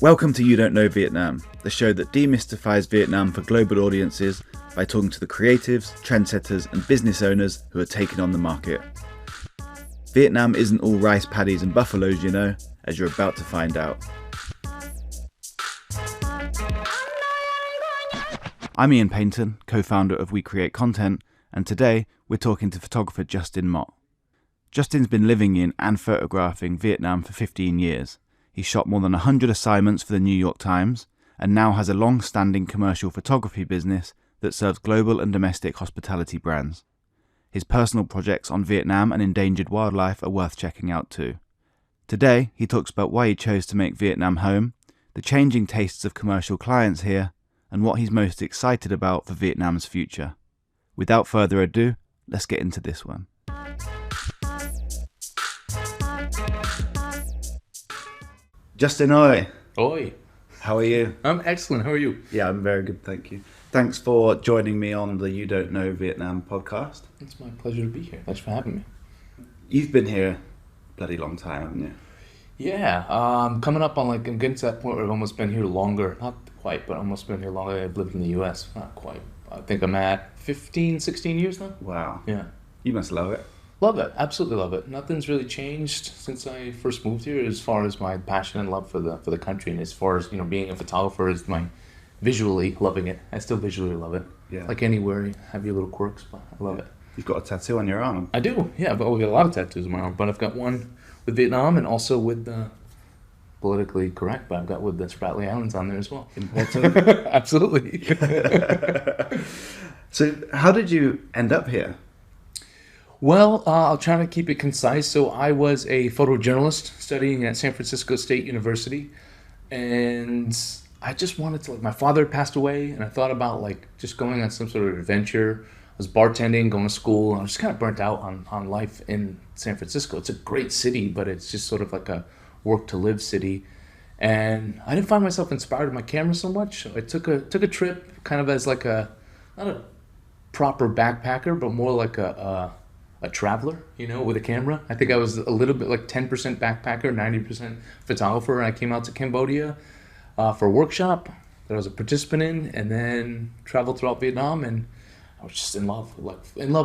Welcome to You Don't Know Vietnam, the show that demystifies Vietnam for global audiences by talking to the creatives, trendsetters and business owners who are taking on the market. Vietnam isn't all rice paddies and buffaloes, you know, as you're about to find out. I'm Ian Payton, co-founder of We Create Content, and today we're talking to photographer Justin Mott. Justin's been living in and photographing Vietnam for 15 years. He's shot more than 100 assignments for the New York Times and now has a long-standing commercial photography business that serves global and domestic hospitality brands. His personal projects on Vietnam and endangered wildlife are worth checking out too. Today, he talks about why he chose to make Vietnam home, the changing tastes of commercial clients here, and what he's most excited about for Vietnam's future. Without further ado, let's get into this one. Justin, oi. Oi. How are you? I'm excellent. How are you? Yeah, I'm very good, thank you. Thanks for joining me on the You Don't Know Vietnam podcast. It's my pleasure to be here. Thanks for having me. You've been here a bloody long time, haven't you? Yeah, coming up on I'm getting to that point where I've almost been here longer. Not quite, but almost been here longer than I've lived in the U.S. Not quite. I think I'm at 15, 16 years now. Wow. Yeah. You must love it. Love it. Absolutely love it. Nothing's really changed since I first moved here as far as my passion and love for the country, and as far as, being a photographer is my visually loving it. I still visually love it. Yeah. Like anywhere, you have your little quirks, but I love it. You've got a tattoo on your arm. I do, yeah. I've got a lot of tattoos on my arm, but I've got one with Vietnam and also with the politically correct, but I've got with the Spratly Islands on there as well. Important. Absolutely. So how did you end up here? Well, I'll try to keep it concise. So I was a photojournalist studying at San Francisco State University, and I just wanted to, my father had passed away, and I thought about just going on some sort of adventure. I was bartending, going to school, and I was just kind of burnt out on life in San Francisco. It's a great city, but it's just sort of like a work-to-live city. And I didn't find myself inspired with my camera so much. So I took a trip kind of as not a proper backpacker, but more like a traveler, with a camera. I think I was a little bit 10% backpacker, 90% photographer. And I came out to Cambodia for a workshop that I was a participant in, and then traveled throughout Vietnam, and I was just in love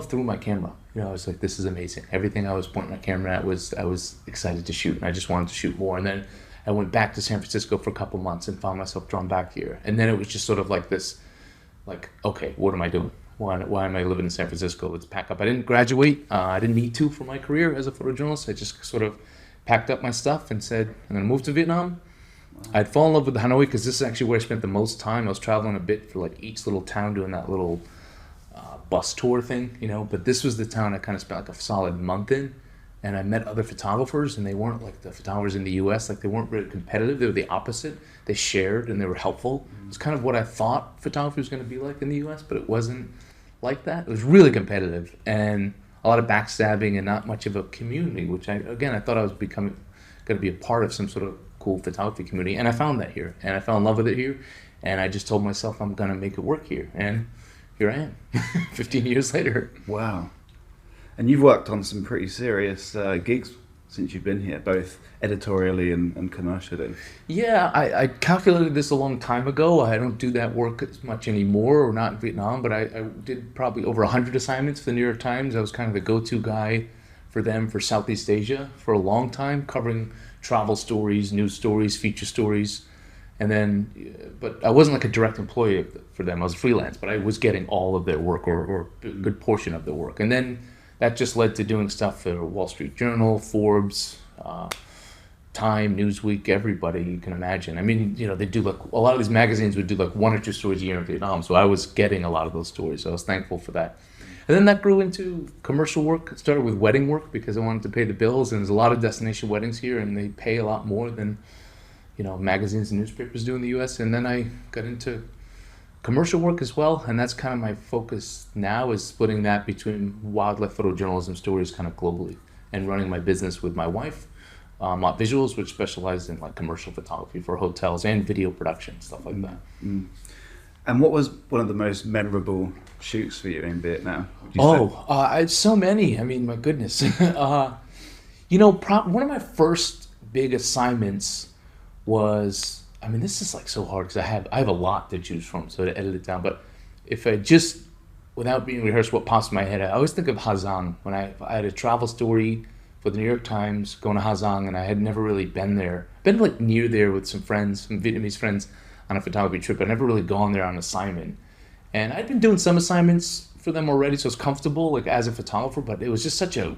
through my camera. I was like, this is amazing. Everything I was pointing my camera at I was excited to shoot, and I just wanted to shoot more. And then I went back to San Francisco for a couple months and found myself drawn back here. And then it was just sort of okay, what am I doing? Why am I living in San Francisco? Let's pack up. I didn't graduate. I didn't need to for my career as a photojournalist. I just sort of packed up my stuff and said, I'm going to move to Vietnam. Wow. I'd fall in love with Hanoi because this is actually where I spent the most time. I was traveling a bit for each little town doing that little bus tour thing, But this was the town I kind of spent a solid month in. And I met other photographers, and they weren't like the photographers in the U.S. They weren't really competitive. They were the opposite. They shared, and they were helpful. It's kind of what I thought photography was going to be like in the U.S., but it wasn't like that. It was really competitive, and a lot of backstabbing, and not much of a community, which I thought I was going to be a part of some sort of cool photography community, and I found that here, and I fell in love with it here, and I just told myself I'm going to make it work here, and here I am, 15 years later. Wow. And you've worked on some pretty serious gigs since you've been here, both editorially and commercially. Yeah, I calculated this a long time ago. I don't do that work as much anymore, or not in Vietnam, but I did probably over 100 assignments for the New York Times. I was kind of the go-to guy for them for Southeast Asia for a long time, covering travel stories, news stories, feature stories. And then, but I wasn't like a direct employee for them. I was freelance, but I was getting all of their work, or a good portion of their work. And then that just led to doing stuff for Wall Street Journal, Forbes, Time, Newsweek, everybody you can imagine. I mean, they do a lot of these magazines would do 1 or 2 stories a year in Vietnam. So I was getting a lot of those stories. So I was thankful for that. And then that grew into commercial work. It started with wedding work because I wanted to pay the bills. And there's a lot of destination weddings here, and they pay a lot more than, magazines and newspapers do in the U.S. And then I got into commercial work as well, and that's kind of my focus now, is splitting that between wildlife photojournalism stories kind of globally, and running my business with my wife, Mott Visuals, which specializes in commercial photography for hotels and video production, stuff like that. Mm. And what was one of the most memorable shoots for you in Vietnam? I had so many. I mean, my goodness. One of my first big assignments was, I mean, this is like so hard because I have a lot to choose from, so to edit it down. But if I just, without being rehearsed, what pops in my head, I always think of Hazang. When I had a travel story for the New York Times going to Hazang, and I had never really been there. Been like near there with some friends, some Vietnamese friends, on a photography trip. But I'd never really gone there on assignment. And I'd been doing some assignments for them already, so I was comfortable like as a photographer. But it was just such a,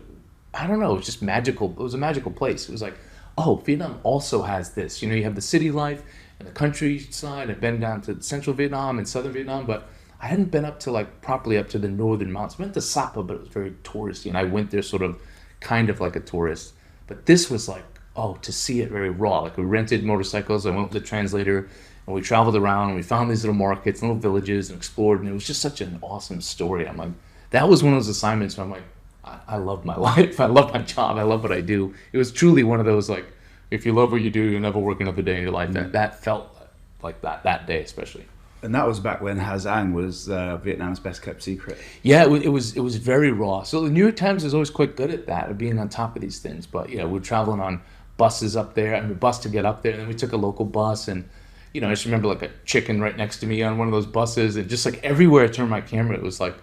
I don't know, it was just magical. It was a magical place. It was like, oh, Vietnam also has this. You know, you have the city life and the countryside. I've been down to central Vietnam and southern Vietnam, but I hadn't been up to like properly up to the northern mountains. I went to Sapa, but it was very touristy, and I went there sort of kind of like a tourist. But this was like, oh, to see it very raw. Like we rented motorcycles. I went with the translator, and we traveled around, and we found these little markets, little villages, and explored. And it was just such an awesome story. I'm like, that was one of those assignments where I'm like, I love my life. I love my job. I love what I do. It was truly one of those like, if you love what you do, you'll never work another day in your life. That felt like that day especially. And that was back when Hazang was Vietnam's best kept secret. Yeah, it was very raw. So the New York Times is always quite good at that, of being on top of these things. But yeah, we're traveling on buses up there, and the bus to get up there, and then we took a local bus, and I just remember like a chicken right next to me on one of those buses, and just like everywhere I turned my camera, it was like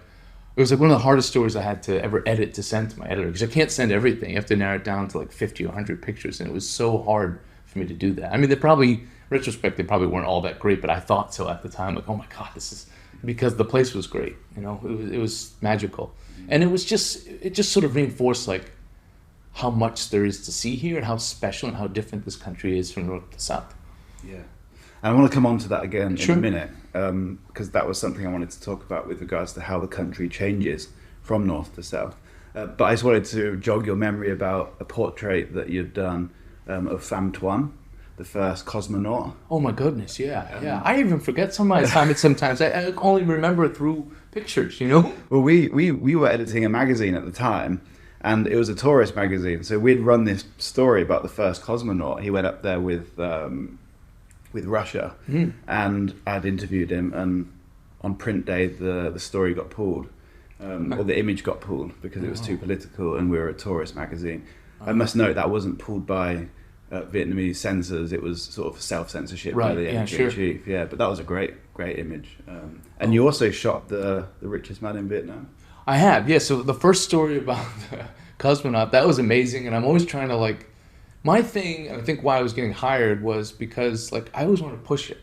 one of the hardest stories I had to ever edit to send to my editor, because I can't send everything. You have to narrow it down to like 50 or 100 pictures, and it was so hard for me to do that. I mean, retrospect, they probably weren't all that great, but I thought so at the time. Like, oh my God, this is, because the place was great. It was magical, and it just sort of reinforced like how much there is to see here, and how special and how different this country is from north to south. Yeah. And I want to come on to that again Sure. in a minute, because that was something I wanted to talk about with regards to how the country changes from north to south. But I just wanted to jog your memory about a portrait that you'd done of Pham Tuan, the first cosmonaut. Oh my goodness, yeah. I even forget some of my assignments sometimes. I only remember it through pictures, Well, we were editing a magazine at the time, and it was a tourist magazine. So we'd run this story about the first cosmonaut. He went up there with Russia, and I'd interviewed him, and on print day the story got pulled, or the image got pulled because it was too political, and we were a tourist magazine. I must note that wasn't pulled by Vietnamese censors. It was sort of self-censorship by the editor-in-chief. Yeah, but that was a great image. And you also shot the richest man in Vietnam. I have, yeah. So the first story about the cosmonaut, that was amazing, and I'm always trying to like, my thing, and I think why I was getting hired was because like I always want to push it,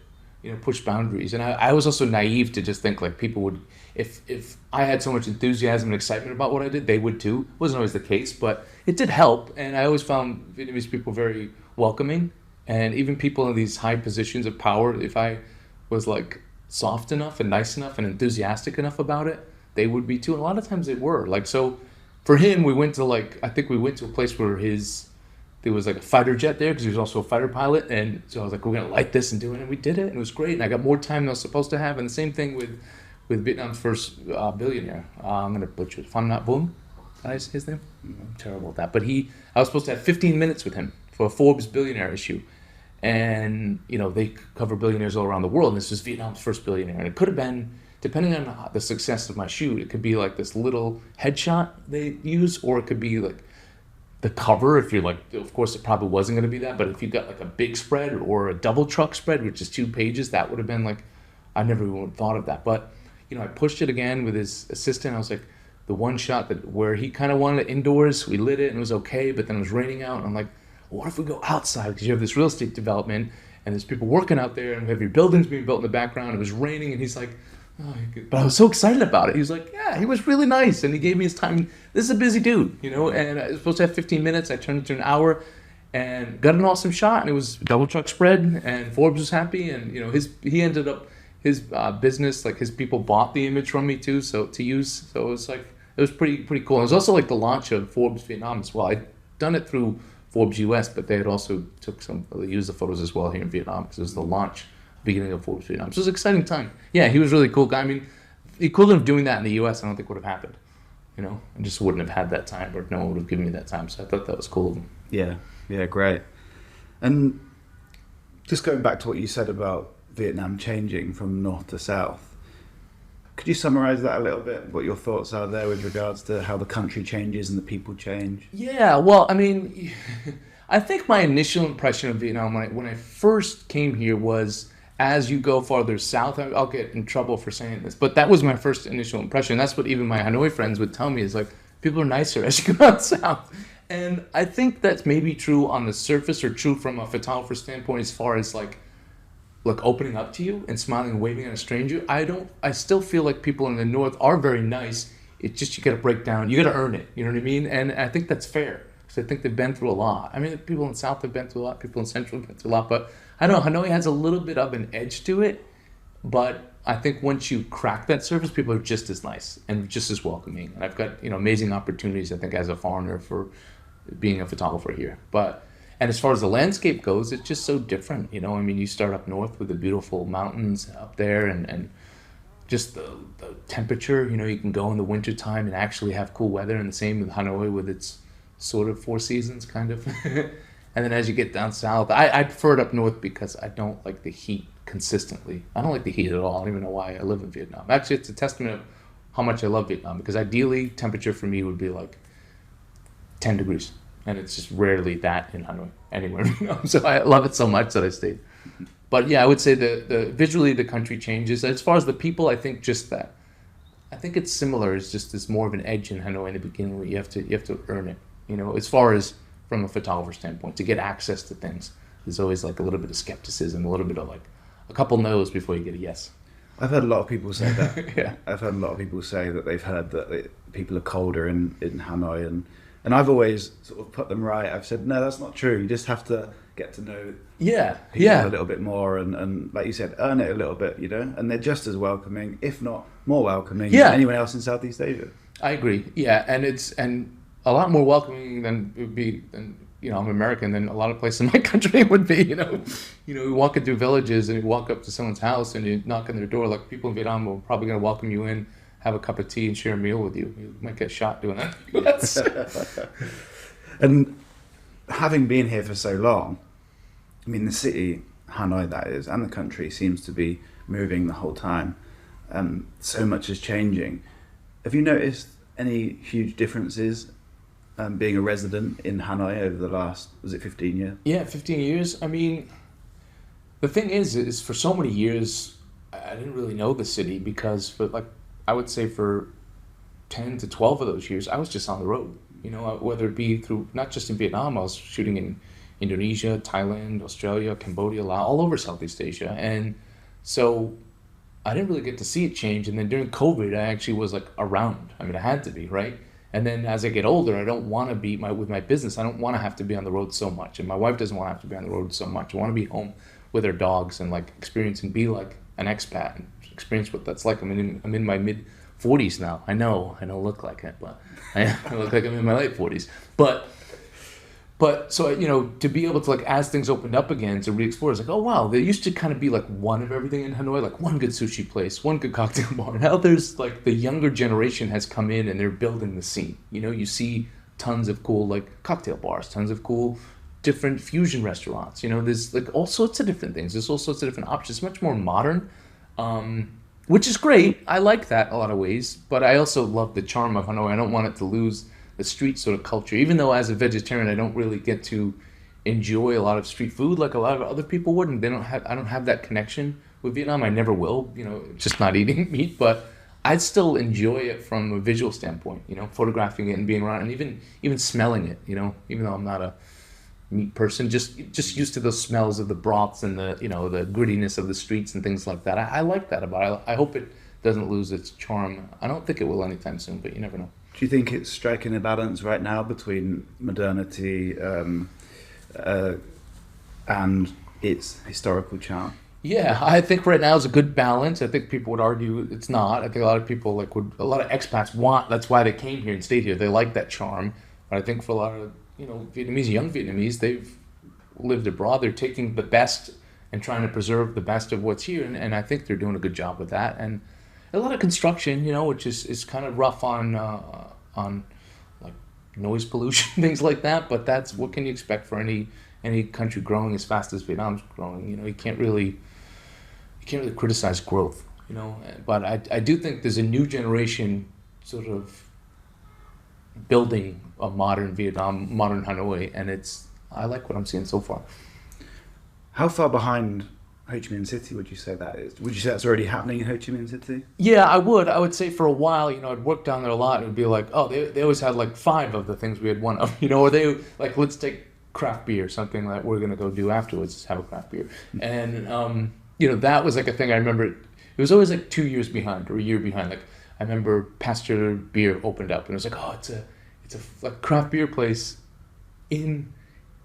push boundaries, and I was also naive to just think like people would, if I had so much enthusiasm and excitement about what I did, they would too. It wasn't always the case, but it did help, and I always found Vietnamese people very welcoming, and even people in these high positions of power, if I was like soft enough and nice enough and enthusiastic enough about it, they would be too, and a lot of times they were. Like, so for him, we went to a place where there was like a fighter jet there, because he was also a fighter pilot, and so I was like, we're gonna light this and do it, and we did it, and it was great, and I got more time than I was supposed to have. And the same thing with Vietnam's first billionaire. I'm gonna butcher it. Pham Nhat Vuong, did I say his name? I'm terrible at that, but I was supposed to have 15 minutes with him for a Forbes billionaire issue, and they cover billionaires all around the world, and this was Vietnam's first billionaire, and it could have been, depending on the success of my shoot, it could be like this little headshot they use, or it could be like the cover, if you're like, of course it probably wasn't going to be that, but if you got like a big spread or a double truck spread, which is 2 pages, that would have been like, I never even thought of that. But I pushed it again with his assistant. I was like, the one shot where he kind of wanted it indoors, we lit it and it was okay, but then it was raining out, and I'm like, well, what if we go outside, because you have this real estate development and there's people working out there, and we have your buildings being built in the background. It was raining, and he's like, oh, but I was so excited about it. He was like, yeah, he was really nice, and he gave me his time. This is a busy dude, and I was supposed to have 15 minutes. I turned it to an hour and got an awesome shot, and it was double truck spread, and Forbes was happy, and he ended up, his business, like his people bought the image from me too, so to use. So it was pretty cool. And it was also like the launch of Forbes Vietnam as well. I'd done it through Forbes US, but they had also used the photos as well here in Vietnam, because it was the launch, beginning of Forbes Vietnam. So it was an exciting time. Yeah, he was a really cool guy. I mean, the equivalent of doing that in the US, I don't think would have happened. I just wouldn't have had that time, or no one would have given me that time. So I thought that was cool of him. Yeah, great. And just going back to what you said about Vietnam changing from north to south, could you summarize that a little bit? What your thoughts are there with regards to how the country changes and the people change? Yeah, well, I mean, I think my initial impression of Vietnam when I first came here was, as you go farther south, I'll get in trouble for saying this, but that was my first initial impression. That's what even my Hanoi friends would tell me, is like, people are nicer as you go out south. And I think that's maybe true on the surface, or true from a photographer standpoint, as far as like opening up to you and smiling and waving at a stranger. I still feel like people in the north are very nice. It's just, you got to break down, you got to earn it, you know what I mean? And I think that's fair, because I think they've been through a lot. I mean, people in the south have been through a lot, people in central have been through a lot, but I don't know, Hanoi has a little bit of an edge to it, but I think once you crack that surface, people are just as nice and just as welcoming. And I've got, amazing opportunities, I think, as a foreigner for being a photographer here. And as far as the landscape goes, it's just so different, I mean, you start up north with the beautiful mountains up there, and just the temperature, you can go in the winter time and actually have cool weather, and the same with Hanoi with its sort of four seasons, kind of. And then as you get down south, I prefer it up north because I don't like the heat consistently. I don't like the heat at all. I don't even know why I live in Vietnam. Actually, it's a testament of how much I love Vietnam, because ideally temperature for me would be like 10 degrees. And it's just rarely that in Hanoi, anywhere. So I love it so much that I stayed. But yeah, I would say the visually the country changes. As far as the people, I think just that. I think it's similar. It's just there's more of an edge in Hanoi in the beginning, where you have to earn it. As far as from a photographer standpoint, to get access to things, there's always like a little bit of skepticism, a little bit of like a couple no's before you get a yes. I've heard a lot of people say that. Yeah. I've heard a lot of people say that they've heard that people are colder in Hanoi, and I've always sort of put them right. I've said, no, that's not true. You just have to get to know people a little bit more, and like you said, earn it a little bit, and they're just as welcoming, if not more welcoming, than anyone else in Southeast Asia. I agree. Yeah, and a lot more welcoming than it would be, I'm American, than a lot of places in my country would be, you walk into villages and you walk up to someone's house and you knock on their door, like people in Vietnam are probably going to welcome you in, have a cup of tea and share a meal with you. You might get shot doing that. And having been here for so long, I mean, the city, Hanoi that is, and the country seems to be moving the whole time. So much is changing. Have you noticed any huge differences being a resident in Hanoi over the last, was it 15 years? Yeah, 15 years. I mean, the thing is for so many years, I didn't really know the city, because I would say for 10 to 12 of those years, I was just on the road, whether it be through, not just in Vietnam, I was shooting in Indonesia, Thailand, Australia, Cambodia, Laos, all over Southeast Asia. And so I didn't really get to see it change. And then during COVID, I actually was around. I mean, I had to be, right? And then as I get older, I don't want to be with my business. I don't want to have to be on the road so much. And my wife doesn't want to have to be on the road so much. I want to be home with her dogs and experience and be like an expat and experience what that's like. I'm in my mid 40s now. I know I don't look like it, but I look like I'm in my late 40s. But so, to be able to, as things opened up again, to re-explore, it's oh, wow, there used to kind of be, one of everything in Hanoi, one good sushi place, one good cocktail bar. Now there's, the younger generation has come in and they're building the scene. You see tons of cool, cocktail bars, tons of cool different fusion restaurants. There's, all sorts of different things. There's all sorts of different options. It's much more modern, which is great. I like that in a lot of ways. But I also love the charm of Hanoi. I don't want it to lose the street sort of culture, even though as a vegetarian I don't really get to enjoy a lot of street food like a lot of other people would, and I don't have that connection with Vietnam. I never will, just not eating meat, but I'd still enjoy it from a visual standpoint, photographing it and being around, and even smelling it, even though I'm not a meat person, just used to those smells of the broths and the the grittiness of the streets and things like that. I like that about it. I hope it doesn't lose its charm. I don't think it will anytime soon, but you never know. Do you think it's striking a balance right now between modernity and its historical charm? Yeah, I think right now is a good balance. I think people would argue it's not. I think a lot of people a lot of expats want. That's why they came here and stayed here. They like that charm. But I think for a lot of young Vietnamese, they've lived abroad. They're taking the best and trying to preserve the best of what's here, and I think they're doing a good job with that. And a lot of construction, which is kind of rough on noise pollution, things like that. But that's what can you expect for any country growing as fast as Vietnam's growing. You can't really criticize growth. But I do think there's a new generation sort of building a modern Vietnam, modern Hanoi, and I like what I'm seeing so far. How far behind Ho Chi Minh City would you say that is? Would you say that's already happening in Ho Chi Minh City? Yeah, I would. I would say for a while, I'd work down there a lot. And it would be like, oh, they always had like 5 of the things we had one of, or they like, let's take craft beer, something that we're going to go do afterwards is have a craft beer. And, that was like a thing I remember. It was always like 2 years behind or a year behind. Like I remember Pasteur Beer opened up and it was like, oh, it's a like craft beer place in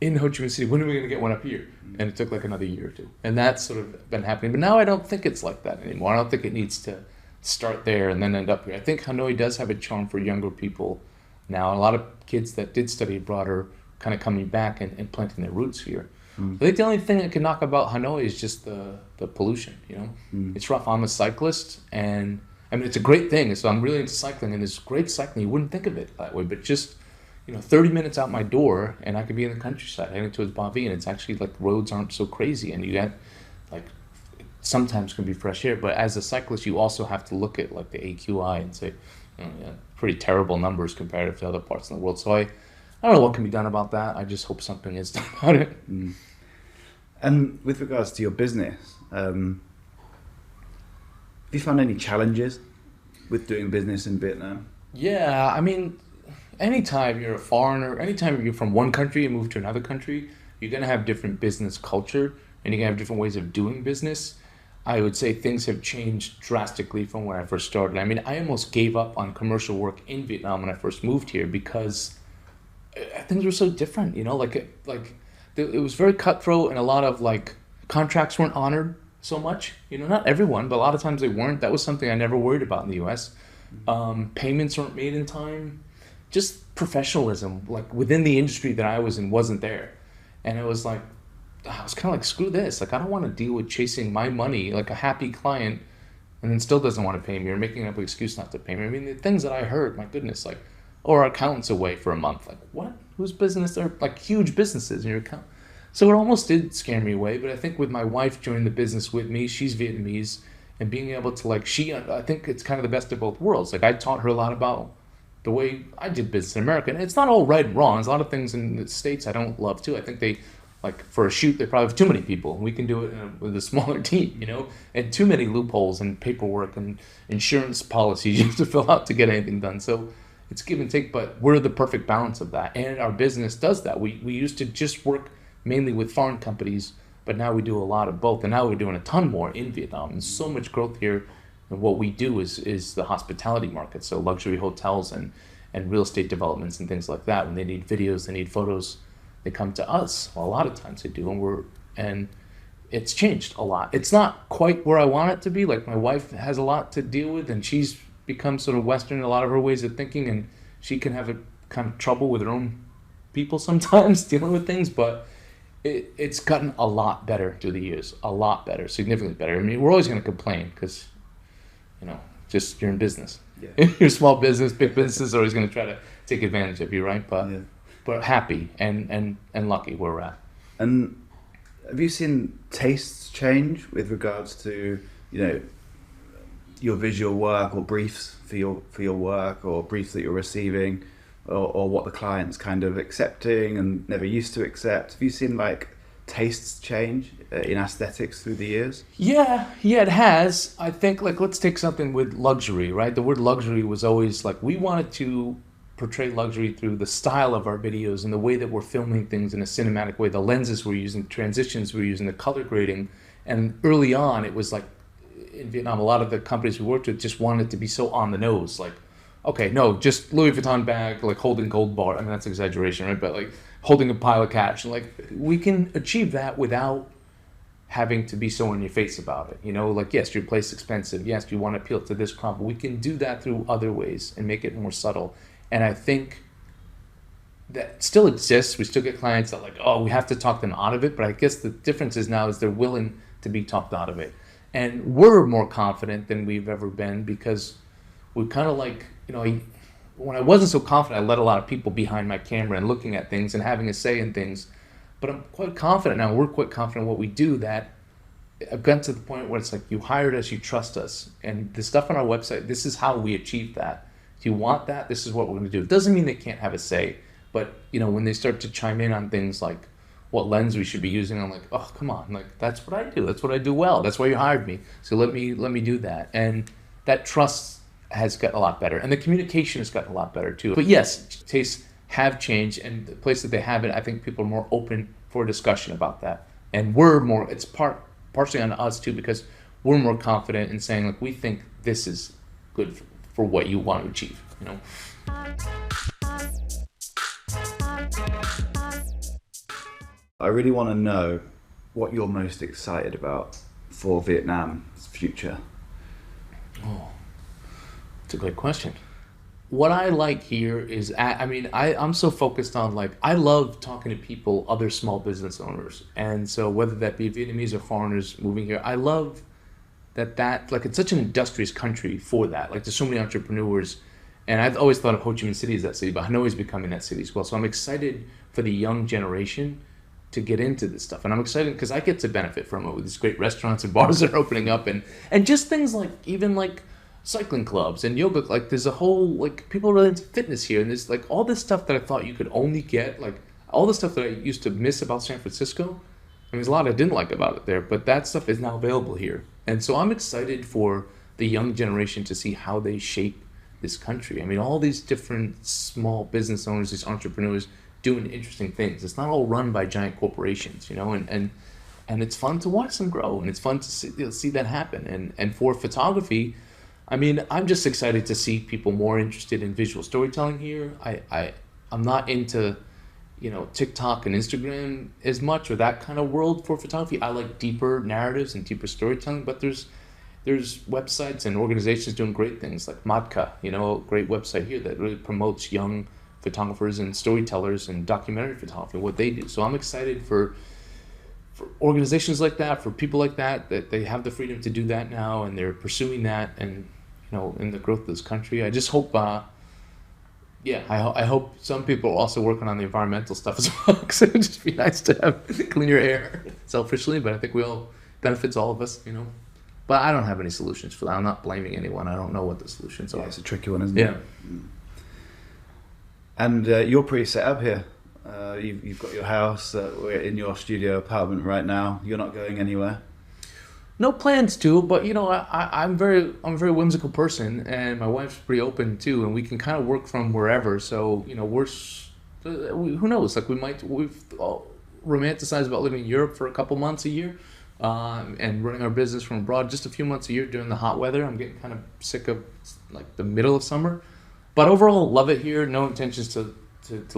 Ho Chi Minh City. When are we going to get one up here? And it took like another year or 2. And that's sort of been happening. But now I don't think it's like that anymore. I don't think it needs to start there and then end up here. I think Hanoi does have a charm for younger people now. A lot of kids that did study abroad are kind of coming back and planting their roots here. I think the only thing that can knock about Hanoi is just the pollution, It's rough. I'm a cyclist, and I mean, it's a great thing. So I'm really into cycling, and it's great cycling. You wouldn't think of it that way, but just 30 minutes out my door, and I could be in the countryside heading towards Ba Vi, and it's actually like roads aren't so crazy, and you get like sometimes can be fresh air. But as a cyclist, you also have to look at like the AQI and say, pretty terrible numbers comparative to other parts of the world. So I don't know what can be done about that. I just hope something is done about it. And with regards to your business, have you found any challenges with doing business in Vietnam? Yeah, I mean, anytime you're a foreigner, anytime you're from one country and move to another country, you're going to have different business culture and you're going to have different ways of doing business. I would say things have changed drastically from where I first started. I mean, I almost gave up on commercial work in Vietnam when I first moved here because things were so different, it was very cutthroat and a lot of like contracts weren't honored so much. Not everyone, but a lot of times they weren't. That was something I never worried about in the U.S. Payments weren't made in time. Just professionalism, like within the industry that I was in, wasn't there. And it was like, I was kind of like, screw this. Like, I don't want to deal with chasing my money, like a happy client, and then still doesn't want to pay me or making up an excuse not to pay me. I mean, the things that I heard, my goodness, like, or our accountant's away for a month. Like, what? Whose business? They're like huge businesses in your account. So it almost did scare me away. But I think with my wife joining the business with me, she's Vietnamese, and being able to I think it's kind of the best of both worlds. Like, I taught her a lot about the way I did business in America. And it's not all right and wrong. There's a lot of things in the States I don't love too. I think they, like for a shoot, they probably have too many people. We can do it with a smaller team, and too many loopholes and paperwork and insurance policies you have to fill out to get anything done. So it's give and take, but we're the perfect balance of that. And our business does that. We used to just work mainly with foreign companies, but now we do a lot of both. And now we're doing a ton more in Vietnam. There's so much growth here. And what we do is the hospitality market. So luxury hotels and real estate developments and things like that. When they need videos, they need photos, they come to us. Well, a lot of times they do. And it's changed a lot. It's not quite where I want it to be. Like, my wife has a lot to deal with, and she's become sort of Western in a lot of her ways of thinking, and she can have a kind of trouble with her own people sometimes dealing with things, but it's gotten a lot better through the years. A lot better, significantly better. I mean, we're always going to complain because, just you're in business. Yeah. You're a small business, big businesses are always going to try to take advantage of you, right? But happy and lucky where we're at. And have you seen tastes change with regards to, your visual work or briefs for your work or briefs that you're receiving or what the client's kind of accepting and never used to accept? Have you seen like tastes change in aesthetics through the years? Yeah, it has. I think, like, let's take something with luxury, right? The word luxury was always like, we wanted to portray luxury through the style of our videos and the way that we're filming things in a cinematic way, the lenses we're using, transitions we're using, the color grading. And early on, it was like, in Vietnam, a lot of the companies we worked with just wanted to be so on the nose, like, okay, no, just Louis Vuitton bag, like holding gold bar. I mean, that's exaggeration, right? But like holding a pile of cash, and like we can achieve that without having to be so in your face about it. Like, yes, your place is expensive. Yes, you want to appeal to this crowd, but we can do that through other ways and make it more subtle. And I think that still exists. We still get clients that like, oh, we have to talk them out of it. But I guess the difference is now is they're willing to be talked out of it. And we're more confident than we've ever been because we kind of like, when I wasn't so confident, I let a lot of people behind my camera and looking at things and having a say in things. But I'm quite confident now. We're quite confident in what we do, that I've gotten to the point where it's like, you hired us, you trust us. And the stuff on our website, this is how we achieve that. If you want that, this is what we're going to do. It doesn't mean they can't have a say. But, when they start to chime in on things like, what lens we should be using. I'm like, oh, come on, like that's what I do. That's what I do well. That's why you hired me. So let me do that. And that trust has gotten a lot better, and the communication has gotten a lot better too. But yes, tastes have changed, and the place that they haven't, I think people are more open for discussion about that, and we're more. It's partially on us too, because we're more confident in saying like we think this is good for what you want to achieve. You know. I really want to know what you're most excited about for Vietnam's future. Oh, that's a great question. What I like here is, I'm so focused on, like, I love talking to people, other small business owners. And so whether that be Vietnamese or foreigners moving here, I love that like, it's such an industrious country for that. Like, there's so many entrepreneurs. And I've always thought of Ho Chi Minh City as that city, but Hanoi is becoming that city as well. So I'm excited for the young generation to get into this stuff. And I'm excited because I get to benefit from it with these great restaurants and bars that are opening up, and just things like, even like cycling clubs and yoga. Like, there's a whole, like, people are really into fitness here, and there's like all this stuff that I thought you could only get, like all the stuff that I used to miss about San Francisco. I mean, there's a lot I didn't like about it there, but that stuff is now available here. And so I'm excited for the young generation to see how they shape this country. I mean, all these different small business owners, these entrepreneurs doing interesting things. It's not all run by giant corporations, you know, and it's fun to watch them grow, and it's fun to see that happen. And for photography, I mean, I'm just excited to see people more interested in visual storytelling here. I'm not into, you know, TikTok and Instagram as much, or that kind of world for photography. I like deeper narratives and deeper storytelling, but there's websites and organizations doing great things, like Mott, you know, a great website here that really promotes young photographers and storytellers and documentary photography, what they do. So I'm excited for organizations like that, for people like that they have the freedom to do that now, and they're pursuing that, and, you know, in the growth of this country. I just hope, I hope some people are also working on the environmental stuff as well, because it would just be nice to have cleaner air, selfishly, but I think benefits all of us, you know. But I don't have any solutions for that. I'm not blaming anyone. I don't know what the solutions are. It's a tricky one, isn't it? Yeah. And you're pretty set up here. You've got your house. We're in your studio apartment right now. You're not going anywhere. No plans to, but you know, I'm a very whimsical person, and my wife's pretty open too, and we can kind of work from wherever. So, you know, who knows? Like, we've all romanticized about living in Europe for a couple months a year, and running our business from abroad just a few months a year during the hot weather. I'm getting kind of sick of like the middle of summer. But overall, love it here. No intentions to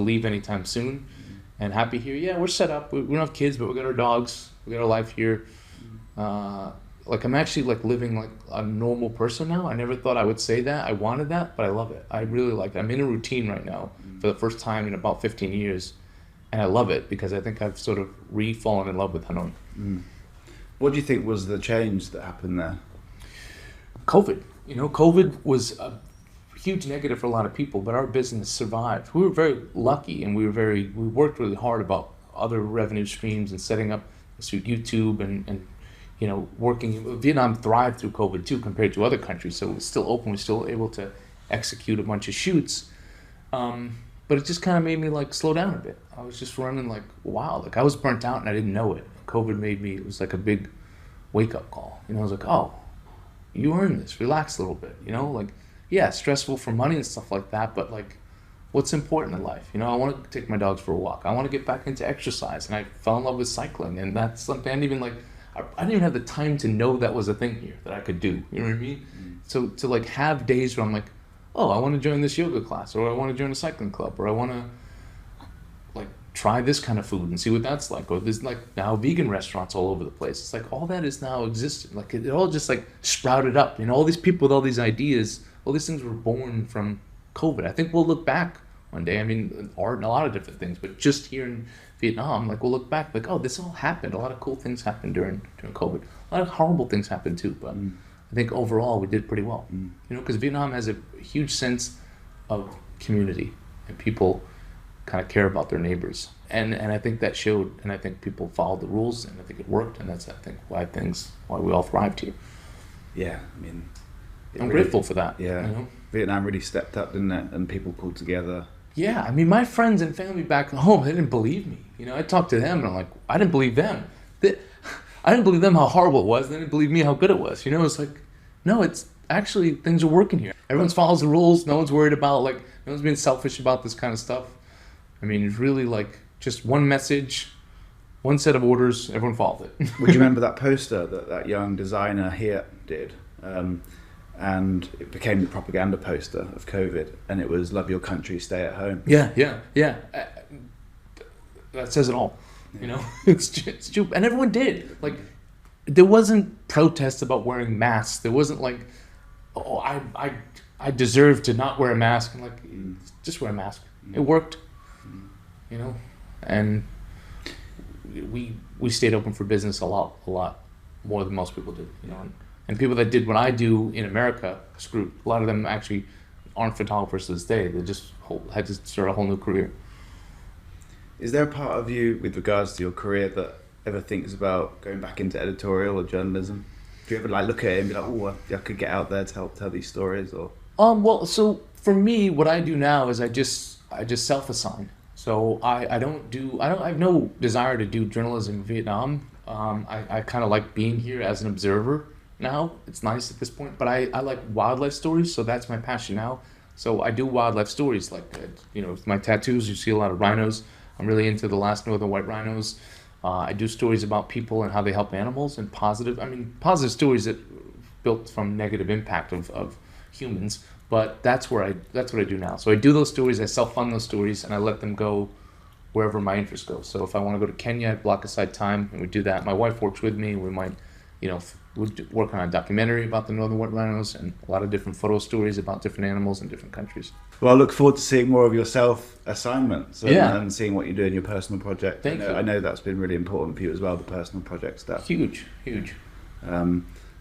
leave anytime soon, and happy here. Yeah, we're set up. We don't have kids, but we got our dogs. We got our life here. Like, I'm actually like living like a normal person now. I never thought I would say that. I wanted that, but I love it. I really like it. I'm in a routine right now for the first time in about 15 years, and I love it because I think I've sort of re-fallen in love with Hanoi. What do you think was the change that happened there? COVID. You know, COVID was a huge negative for a lot of people, but our business survived. We were very lucky, and we worked really hard about other revenue streams and setting up YouTube and you know, working. Vietnam thrived through COVID too, compared to other countries. So it was still open. We were still able to execute a bunch of shoots. But it just kind of made me like slow down a bit. I was just running like, wow, like I was burnt out and I didn't know it. COVID it was like a big wake up call. You know, I was like, oh, you earned this. Relax a little bit. You know, like, yeah, stressful for money and stuff like that, but like, what's important in life? You know, I want to take my dogs for a walk. I want to get back into exercise, and I fell in love with cycling, and that's something I didn't even have the time to know that was a thing here that I could do. You know what I mean? So to like have days where I'm like, oh, I want to join this yoga class, or I want to join a cycling club, or I want to like try this kind of food and see what that's like, or there's like now vegan restaurants all over the place. It's like all that is now existing. Like it all just like sprouted up. You know, all these people with all these ideas, all these things were born from COVID. I think we'll look back one day. I mean, art and a lot of different things, but just here in Vietnam, like we'll look back like, oh, this all happened. A lot of cool things happened during COVID. A lot of horrible things happened too, but I think overall we did pretty well. You know, because Vietnam has a huge sense of community, and people kind of care about their neighbors, and I think that showed, and I think people followed the rules, and I think it worked, and that's, I think, why we all thrived here. Yeah, I mean, I'm grateful for that. Yeah, you know? Vietnam really stepped up, didn't it? And people pulled together. Yeah, I mean, my friends and family back home, they didn't believe me. You know, I talked to them and I'm like, I didn't believe them. I didn't believe them how horrible it was. They didn't believe me how good it was. You know, it's like, no, it's actually, things are working here. Everyone follows the rules. No one's worried about, like, no one's being selfish about this kind of stuff. I mean, it's really like just one message, one set of orders, everyone followed it. Would you remember that poster that young designer here did? And it became the propaganda poster of COVID, and it was "Love your country, stay at home." Yeah. That says it all. You know, it's true, and everyone did. Like, there wasn't protests about wearing masks. There wasn't like, oh, I deserve to not wear a mask. I'm like, just wear a mask. It worked. You know, and we stayed open for business a lot more than most people did. You know, and people that did what I do in America screwed. A lot of them actually aren't photographers to this day. They just had to start a whole new career. Is there a part of you, with regards to your career, that ever thinks about going back into editorial or journalism? Do you ever like look at it and be like, oh, I could get out there to help tell these stories? Or well, so for me, what I do now is I just self-assign. So I have no desire to do journalism in Vietnam. I kind of like being here as an observer now. It's nice at this point, but I like wildlife stories, so that's my passion now. So I do wildlife stories, like, you know, with my tattoos, you see a lot of rhinos. I'm really into the last northern white rhinos. I do stories about people and how they help animals, and positive stories that built from negative impact of humans. But that's what I do now. So I do those stories, I self-fund those stories, and I let them go wherever my interest goes. So if I want to go to Kenya, I block aside time and we do that. My wife works with me. We might, you know, we'll work on a documentary about the northern white rhinos and a lot of different photo stories about different animals in different countries. Well, I look forward to seeing more of your self-assignments and seeing what you do in your personal project. Thank you. I know that's been really important for you as well, the personal project stuff. Huge.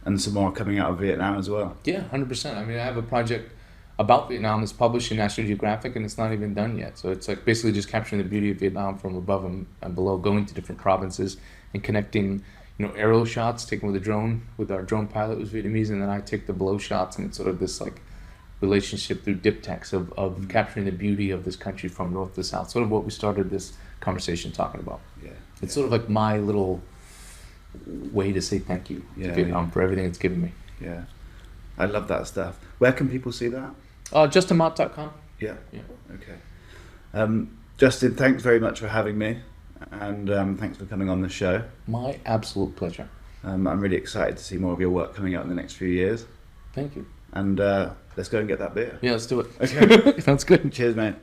And some more coming out of Vietnam as well. Yeah, 100%. I mean, I have a project about Vietnam that's published in National Geographic, and it's not even done yet. So it's like basically just capturing the beauty of Vietnam from above and below, going to different provinces and connecting, you know, aerial shots taken with a drone, with our drone pilot who's Vietnamese, and then I take the below shots, and it's sort of this like relationship through diptychs of capturing the beauty of this country from north to south. Sort of what we started this conversation talking about. Yeah. It's sort of like my little way to say thank you to Vietnam for everything it's given me. Yeah. I love that stuff. Where can people see that? JustinMott.com. Yeah. Okay. Justin, thanks very much for having me, and thanks for coming on the show. My absolute pleasure. I'm really excited to see more of your work coming out in the next few years. Thank you. And let's go and get that beer. Yeah, let's do it. Okay. Sounds good. Cheers, mate.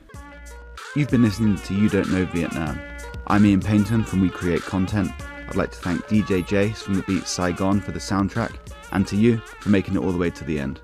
You've been listening to You Don't Know Vietnam. I'm Ian Paynton from We Create Content. I'd like to thank DJ Jase from the Beats Saigon for the soundtrack, and to you for making it all the way to the end.